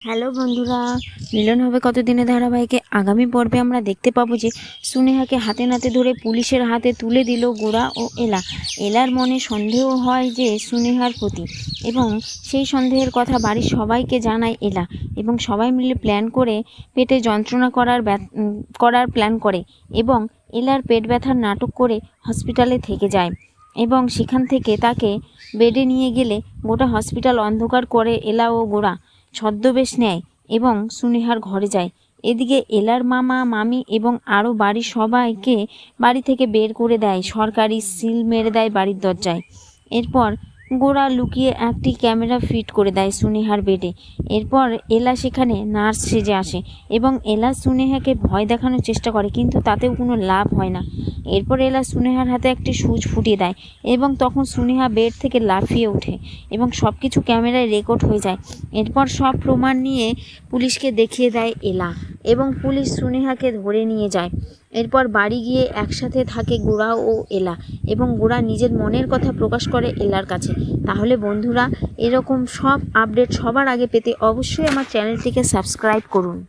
Hello বন্ধুরা, মিলন হবে কতদিনে ধারাবাহিকে আগামী পর্বে আমরা দেখতে পাবো যে সুনেহাকে হাতে নাতে ধরে পুলিশের হাতে তুলে দিল গোরা ও এলা। এলার মনে সন্দেহ হয় যে সুনেহার প্রতি, এবং সেই সন্দেহের কথা বাড়ির সবাইকে জানায় এলা, এবং সবাই মিলে প্ল্যান করে পেটে যন্ত্রণা করার প্ল্যান করে, এবং এলার পেট ব্যথার নাটক করে হসপিটালে থেকে যায়, এবং সেখান থেকে তাকে বেডে নিয়ে গেলে গোটা হসপিটাল অন্ধকার করে এলা ও গোরা ছদ্মবেশ নেয় এবং সুনেহার ঘরে যায়। এদিকে এলার মামা মামি এবং আরও বাড়ির সবাইকে বাড়ি থেকে বের করে দেয়, সরকারি সিল মেরে দেয় বাড়ির দরজায়। এরপর গোরা লুকিয়ে একটি ক্যামেরা ফিট করে দেয় সুনেহার বেডে। এরপর এলা সেখানে নার্স সেজে আসে এবং এলা সুনেহাকে ভয় দেখানোর চেষ্টা করে, কিন্তু তাতেও কোনো লাভ হয় না। এরপর এলা সুনেহার হাতে একটি সুচ ফুটিয়ে দেয় এবং তখন সুনেহা বেড থেকে লাফিয়ে ওঠে এবং সব কিছু ক্যামেরায় রেকর্ড হয়ে যায়। এরপর সব প্রমাণ নিয়ে পুলিশকে দেখিয়ে দেয় এলা এবং পুলিশ সুনেহাকে ধরে নিয়ে যায়। এরপর বাড়ি গিয়ে একসাথে থাকে গোরা ও এলা, এবং গোরা নিজের মনের কথা প্রকাশ করে এলার কাছে। তাহলে বন্ধুরা, এরকম সব আপডেট সবার আগে পেতে অবশ্যই আমার চ্যানেলটিকে সাবস্ক্রাইব করুন।